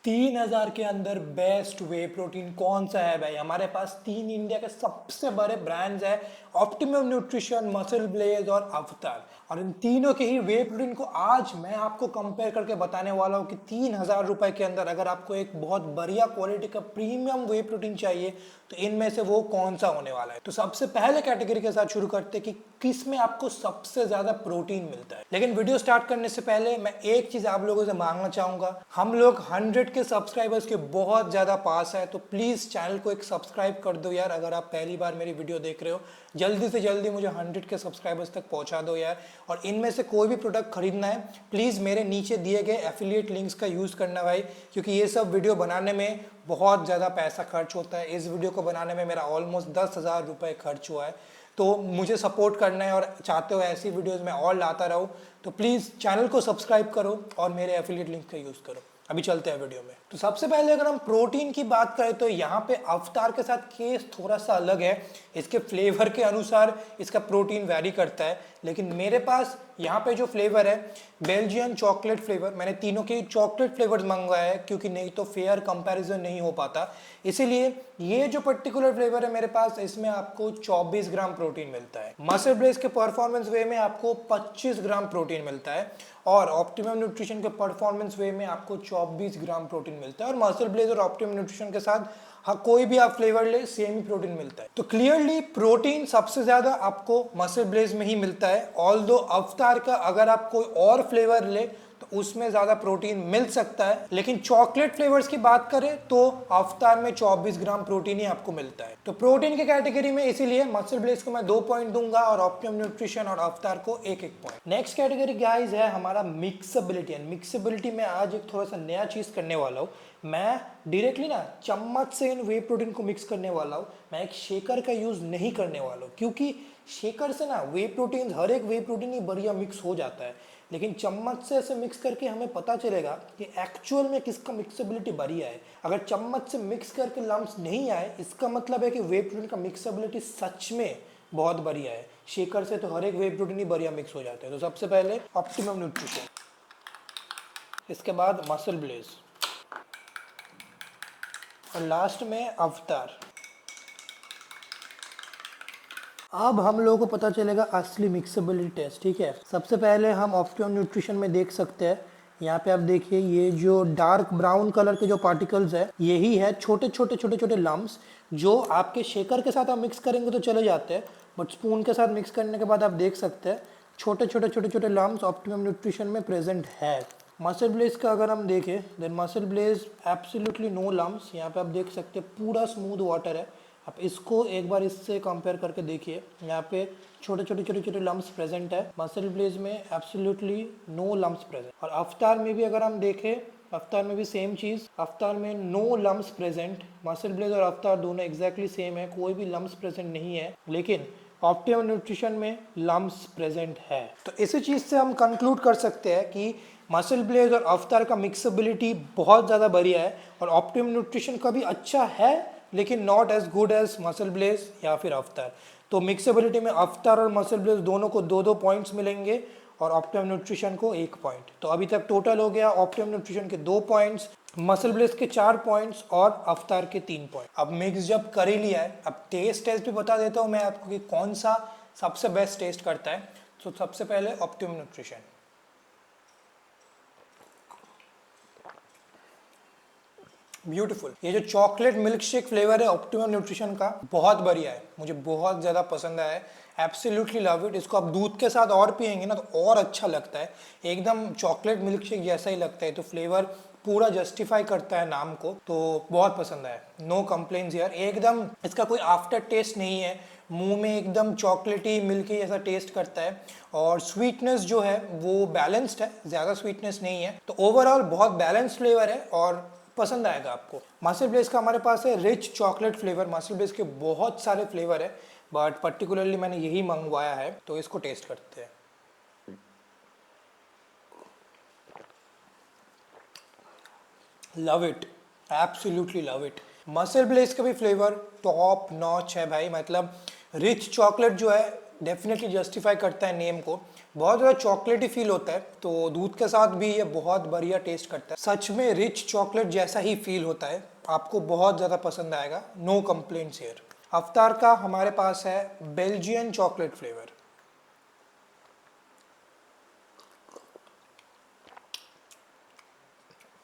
3000 के अंदर best way protein कौन सा है भाई? हमारे पास तीन इंडिया के सबसे बड़े ब्रांड्स है, ऑप्टिमम न्यूट्रिशन, मसल ब्लेज और अवतार। और इन तीनों के ही वे प्रोटीन को आज मैं आपको कंपेयर करके बताने वाला हूँ कि 3000 रुपए के अंदर अगर आपको एक बहुत बढ़िया क्वालिटी का प्रीमियम वे प्रोटीन चाहिए तो इनमें से वो कौन सा होने वाला है। तो सबसे पहले कैटेगरी के साथ शुरू करते हैं कि किस में आपको सबसे ज्यादा प्रोटीन मिलता है। लेकिन वीडियो स्टार्ट करने से पहले मैं एक चीज आप लोगों से मांगना चाहूंगा, हम लोग 100 के सब्सक्राइबर्स के बहुत ज्यादा पास है, तो प्लीज चैनल को एक सब्सक्राइब कर दो यार। अगर आप पहली बार मेरी वीडियो देख रहे हो, जल्दी से जल्दी मुझे 100 के सब्सक्राइबर्स तक पहुंचा दो यार। और इनमें से कोई भी प्रोडक्ट खरीदना है प्लीज मेरे नीचे दिए गए एफिलिएट लिंक्स का यूज करना भाई, क्योंकि ये सब वीडियो बनाने में बहुत ज्यादा पैसा खर्च होता है। इस वीडियो को बनाने में मेरा ऑलमोस्ट 10,000 रुपए खर्च हुआ है। तो मुझे सपोर्ट करना है और चाहते हो ऐसी वीडियोस मैं और लाता रहूं, तो प्लीज चैनल को सब्सक्राइब करो और मेरे एफिलिएट लिंक का यूज करो। अभी चलते हैं वीडियो में। तो सबसे पहले अगर हम प्रोटीन की बात करें तो यहाँ पे अवतार के साथ केस थोड़ा सा अलग है। इसके फ्लेवर के अनुसार इसका प्रोटीन वैरी करता है, लेकिन मेरे पास यहाँ पे जो फ्लेवर है बेल्जियन चॉकलेट फ्लेवर, मैंने तीनों के चॉकलेट फ्लेवर्स मंगवाया है क्योंकि नहीं तो फेयर कंपैरिजन नहीं हो पाता। इसीलिए ये जो पर्टिकुलर फ्लेवर है मेरे पास, इसमें आपको 24 ग्राम प्रोटीन मिलता है। मसल ब्लेज के परफॉर्मेंस वे में आपको 25 ग्राम प्रोटीन मिलता है और ऑप्टिमम न्यूट्रिशन के परफॉर्मेंस वे में आपको 24 ग्राम प्रोटीन मिलता है। और मसल ब्लेज और ऑप्टिमम न्यूट्रिशन के साथ हाँ कोई भी आप फ्लेवर ले सेम ही प्रोटीन मिलता है। तो क्लियरली प्रोटीन सबसे ज्यादा आपको मसल ब्लेज में ही मिलता है। ऑल्दो अवतार का अगर आप कोई और फ्लेवर ले तो उसमें ज्यादा प्रोटीन मिल सकता है, लेकिन चॉकलेट फ्लेवर्स की बात करें तो अवतार में 24 ग्राम प्रोटीन ही आपको मिलता है। तो प्रोटीन की कैटेगरी में इसीलिए मसल ब्लेज को मैं 2 पॉइंट दूंगा और ऑप्टिमम न्यूट्रिशन और अवतार को 1-1 पॉइंट। नेक्स्ट कैटेगरी गाइस है हमारा मिक्सएबिलिटी। एंड मिक्सएबिलिटी में आज एक थोड़ा सा नया चीज करने वाला हूँ। मैं डायरेक्टली ना चम्मच से इन वे प्रोटीन को मिक्स करने वाला हूँ। मैं एक शेकर का यूज नहीं करने वाला हूँ, क्योंकि शेकर से ना वे प्रोटीन, हर एक वे प्रोटीन ही बढ़िया मिक्स हो जाता है, लेकिन चम्मच से ऐसे मिक्स करके हमें पता चलेगा कि एक्चुअल में किसका मिक्सएबिलिटी बढ़िया है। अगर चम्मच से मिक्स करके लम्स नहीं आए, इसका मतलब है कि वे प्रोटीन का मिक्सएबिलिटी सच में बहुत बढ़िया है। शेकर से तो हर एक वे प्रोटीन ही बढ़िया मिक्स हो जाते हैं। तो सबसे पहले ऑप्टिमम न्यूट्रिशन, इसके बाद मसल ब्लेज और लास्ट में अवतार। अब हम लोगों को पता चलेगा असली मिक्सएबिलिटी टेस्ट, ठीक है। सबसे पहले हम ऑप्टिमम न्यूट्रिशन में देख सकते हैं, यहाँ पे आप देखिए ये जो डार्क ब्राउन कलर के जो पार्टिकल्स है, यही है छोटे छोटे छोटे छोटे लम्स, जो आपके शेकर के साथ आप मिक्स करेंगे तो चले जाते हैं, बट स्पून के साथ मिक्स करने के बाद आप देख सकते हैं छोटे छोटे छोटे छोटे लम्स ऑप्टिमम न्यूट्रिशन में प्रेजेंट है। मसल ब्लेज का अगर हम देखें, then MuscleBlaze absolutely no lumps. यहाँ पे आप देख सकते हैं पूरा स्मूथ वाटर है। आप इसको एक बार इससे कंपेयर करके देखिए, यहाँ पे छोटे छोटे छोटे छोटे लम्स प्रेजेंट है। मसल ब्लेज में एब्सोल्युटली नो लम्स प्रेजेंट। और अवतार में भी अगर हम देखें, अवतार में भी सेम चीज, अवतार में no lumps present. MuscleBlaze और अवतार दोनों एग्जैक्टली सेम है, कोई भी लम्स प्रेजेंट नहीं है, लेकिन ऑप्टिमम न्यूट्रिशन में लम्स प्रेजेंट है। तो इसी चीज से हम कंक्लूड कर सकते हैं कि मसल ब्लेज और अवतार का मिक्सएबिलिटी बहुत ज़्यादा बढ़िया है और ऑप्टिमम न्यूट्रिशन का भी अच्छा है, लेकिन not as good as MuscleBlaze या फिर अवतार। तो मिक्सएबिलिटी में अवतार और मसल ब्लेज दोनों को 2-2 पॉइंट्स मिलेंगे और ऑप्टिमम न्यूट्रिशन को 1 पॉइंट। तो अभी तक टोटल हो गया ऑप्टिमम न्यूट्रिशन के 2 पॉइंट्स, मसल ब्लेज के 4 पॉइंट्स और अवतार के 3 पॉइंट। अब मिक्स जब कर ही लिया है, अब टेस्ट भी बता देता हूँ मैं आपको कि कौन सा सबसे बेस्ट टेस्ट करता है। तो सबसे पहले ऑप्टिमम न्यूट्रिशन, ब्यूटीफुल। ये जो चॉकलेट मिल्क शेक फ्लेवर है ऑप्टिमम न्यूट्रिशन का, बहुत बढ़िया है, मुझे बहुत ज़्यादा पसंद आया है। Absolutely love it. इसको आप दूध के साथ और पियेंगे ना तो और अच्छा लगता है, एकदम चॉकलेट मिल्क शेक जैसा ही लगता है। तो फ्लेवर पूरा जस्टिफाई करता है नाम को, तो बहुत पसंद आया। नो कंप्लेन्स यार, एकदम इसका कोई आफ्टर टेस्ट नहीं है, मुंह में एकदम चॉकलेटी मिल्की जैसा टेस्ट करता है। और स्वीटनेस जो है वो बैलेंस्ड है, ज़्यादा स्वीटनेस नहीं है। तो ओवरऑल बहुत बैलेंस्ड फ्लेवर है और पसंद आएगा आपको। मसल ब्लेज का हमारे पास है rich chocolate flavour. MuscleBlaze के बहुत सारे फ्लेवर है, बट पर्टिकुलरली मैंने यही मंगवाया है, तो इसको टेस्ट करते हैं। Love it, absolutely love it. Muscle Blaze का भी फ्लेवर टॉप नॉच है भाई, मतलब रिच चॉकलेट जो है डेफिनेटली जस्टिफाई करता है नेम को। बहुत ज़्यादा चॉकलेटी फील होता है, तो दूध के साथ भी ये बहुत बढ़िया टेस्ट करता है। सच में रिच चॉकलेट जैसा ही फील होता है, आपको बहुत ज़्यादा पसंद आएगा, नो कंप्लेंट्स हियर। अवतार का हमारे पास है बेल्जियन चॉकलेट फ्लेवर।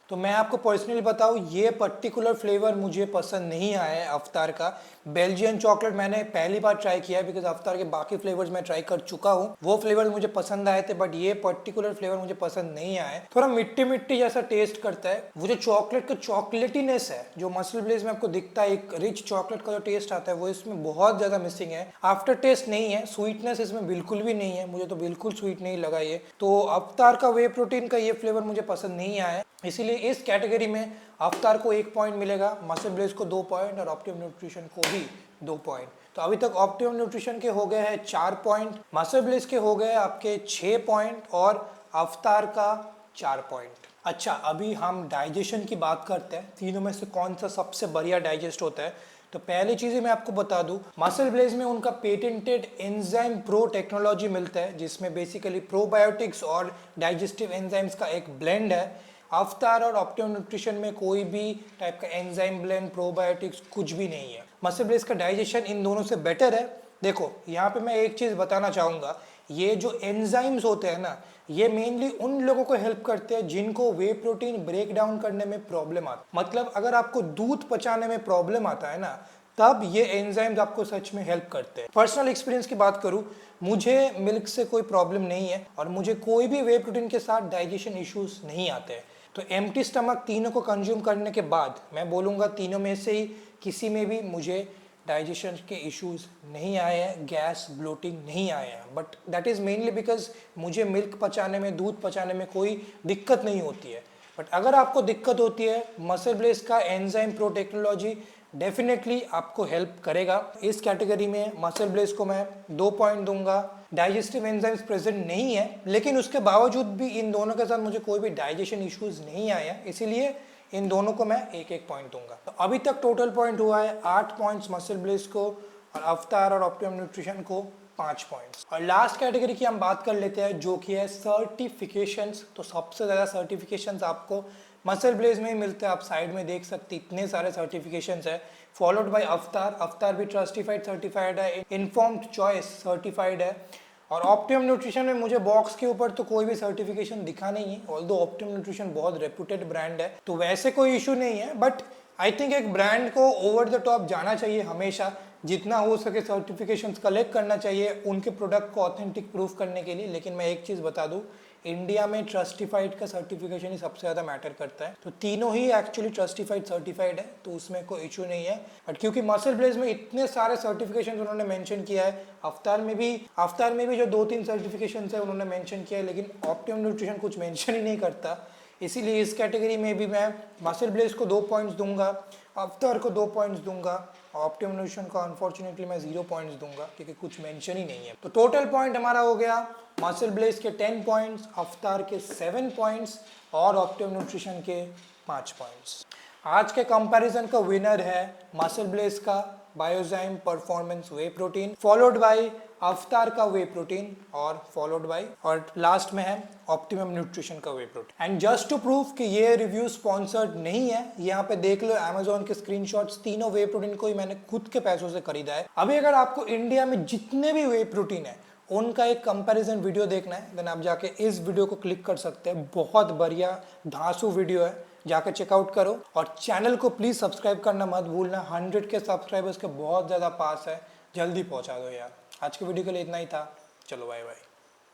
तो मैं आपको पर्सनली बताऊं, ये पर्टिकुलर फ्लेवर मुझे पसंद नहीं आया है अवतार का। बेल्जियन चॉकलेट मैंने पहली बार ट्राई किया है, बिकॉज अवतार के बाकी फ्लेवर्स मैं ट्राई कर चुका हूँ, वो फ्लेवर मुझे पसंद आए थे, बट ये पर्टिकुलर फ्लेवर मुझे पसंद नहीं आया है। थोड़ा मिट्टी मिट्टी जैसा टेस्ट करता है। वो जो चॉकलेट का चॉकलेटीनेस है जो मसल ब्लेज में आपको दिखता है, एक रिच चॉकलेट का जो टेस्ट आता है, वो इसमें बहुत ज्यादा मिसिंग है। आफ्टर टेस्ट नहीं है, स्वीटनेस इसमें बिल्कुल भी नहीं है, मुझे तो बिल्कुल स्वीट नहीं लगा ये। तो अवतार का वे प्रोटीन का ये फ्लेवर मुझे पसंद नहीं आया है, इसीलिए इस कैटेगरी में अवतार को 1 पॉइंट मिलेगा, मसल ब्लेज को 2 पॉइंट और ऑप्टिमम न्यूट्रिशन को भी 2 पॉइंट। तो अभी तक ऑप्टिमम न्यूट्रिशन के हो गए हैं 4 पॉइंट, मसल ब्लेज के हो गए आपके 6 पॉइंट और अवतार का 4 पॉइंट। अच्छा, अभी हम डाइजेशन की बात करते हैं, तीनों में से कौन सा सबसे बढ़िया डाइजेस्ट होता है। तो पहली चीज़ मैं आपको बता दूं, मसल ब्लेज में उनका पेटेंटेड एंजाइम प्रो टेक्नोलॉजी मिलता है, जिसमें बेसिकली प्रोबायोटिक्स और डाइजेस्टिव एंजाइम्स का एक ब्लेंड है। अवतार और ऑप्टिमम न्यूट्रिशन में कोई भी टाइप का एंजाइम ब्लेंड, प्रोबायोटिक्स कुछ भी नहीं है। मसल ब्लेज का डाइजेशन इन दोनों से बेटर है। देखो यहाँ पे मैं एक चीज़ बताना चाहूँगा, ये जो एंजाइम्स होते हैं ना, ये मेनली उन लोगों को हेल्प करते हैं जिनको वे प्रोटीन ब्रेक डाउन करने में प्रॉब्लम आता है। मतलब अगर आपको दूध पचाने में प्रॉब्लम आता है ना, तब ये एंजाइम्स आपको सच में हेल्प करते हैं। पर्सनल एक्सपीरियंस की बात करूं, मुझे मिल्क से कोई प्रॉब्लम नहीं है और मुझे कोई भी वे प्रोटीन के साथ डाइजेशन इश्यूज नहीं आते हैं। तो एम्प्टी स्टमक तीनों को कंज्यूम करने के बाद मैं बोलूँगा तीनों में से ही किसी में भी मुझे डाइजेशन के इश्यूज नहीं आए हैं, गैस ब्लोटिंग नहीं आए हैं। But that is mainly because मुझे मिल्क पचाने में, दूध पचाने में कोई दिक्कत नहीं होती है। बट अगर आपको दिक्कत होती है, मसल ब्लेज का एंजाइम प्रो टेक्नोलॉजी डेफिनेटली आपको हेल्प करेगा। इस कैटेगरी में मसल ब्लेज को मैं 2 पॉइंट दूंगा। डाइजेस्टिव एंजाइम्स प्रेजेंट नहीं है, लेकिन उसके बावजूद भी इन दोनों के साथ मुझे कोई भी डाइजेशन इश्यूज नहीं आया, इसीलिए इन दोनों को मैं 1-1 पॉइंट दूंगा। तो अभी तक टोटल पॉइंट हुआ है 8 पॉइंट्स मसल ब्लेज को और अवतार और ऑप्टिमम न्यूट्रिशन को 5 पॉइंट्स। और लास्ट कैटेगरी की हम बात कर लेते हैं, जो कि है सर्टिफिकेशंस। तो सबसे ज़्यादा सर्टिफिकेशंस आपको मसल ब्लेज में ही मिलते हैं, आप साइड में देख सकते इतने सारे सर्टिफिकेशंस है। फॉलोड बाय अवतार, अवतार भी ट्रस्टिफाइड सर्टिफाइड है, इन्फॉर्म्ड चॉइस सर्टिफाइड है। और ऑप्टिमम न्यूट्रिशन में मुझे बॉक्स के ऊपर तो कोई भी सर्टिफिकेशन दिखा नहीं है, ऑल्दो ऑप्टिमम न्यूट्रिशन बहुत रेप्यूटेड ब्रांड है, तो वैसे कोई इशू नहीं है। बट आई थिंक एक ब्रांड को ओवर द टॉप जाना चाहिए हमेशा, जितना हो सके सर्टिफिकेशंस कलेक्ट करना चाहिए उनके प्रोडक्ट को ऑथेंटिक प्रूफ करने के लिए। लेकिन मैं एक चीज़ बता दूं, इंडिया में ट्रस्टिफाइड का सर्टिफिकेशन ही सबसे ज़्यादा मैटर करता है। तो तीनों ही एक्चुअली ट्रस्टिफाइड सर्टिफाइड है, तो उसमें कोई इशू नहीं है। बट क्योंकि मसल ब्लेज में इतने सारे सर्टिफिकेशन उन्होंने मेंशन किया है, अवतार में भी जो 2-3 सर्टिफिकेशन है उन्होंने मेंशन किया है, लेकिन ऑप्टिमम न्यूट्रिशन कुछ मेंशन ही नहीं करता। इसीलिए इस कैटेगरी में भी मैं मसल ब्लेज को 2 पॉइंट्स दूंगा, अवतार को 2 पॉइंट्स दूंगा, ऑप्टिमम न्यूट्रिशन को अनफॉर्चुनेटली मैं 0 पॉइंट्स दूंगा क्योंकि कुछ मेंशन ही नहीं है। तो टोटल पॉइंट हमारा हो गया मसल ब्लेज के 10 पॉइंट्स, अवतार के 7 पॉइंट्स और ऑप्टिमम न्यूट्रिशन के 5 पॉइंट्स। आज के कंपैरिजन का विनर है मसल ब्लेज का Biozyme performance whey protein, followed by Avvatar का वे प्रोटीन और फॉलोड बाय और लास्ट में है ऑप्टिमम न्यूट्रिशन का whey protein. And just to prove कि ये रिव्यू स्पॉन्सर्ड नहीं है, यहाँ पे देख लो अमेजोन के स्क्रीनशॉट्स, तीनों वे प्रोटीन को ही मैंने खुद के पैसों से खरीदा है। अभी अगर आपको इंडिया में जितने भी वे प्रोटीन है उनका एक कंपैरिजन वीडियो देखना है, देन आप जाके इस वीडियो को क्लिक कर सकते हैं। बहुत बढ़िया धांसू वीडियो है, जाकर चेकआउट करो। और चैनल को प्लीज सब्सक्राइब करना मत भूलना, 100 के सब्सक्राइबर्स के बहुत ज्यादा पास है, जल्दी पहुंचा दो यार। आज की वीडियो के लिए इतना ही था, चलो बाय बाय।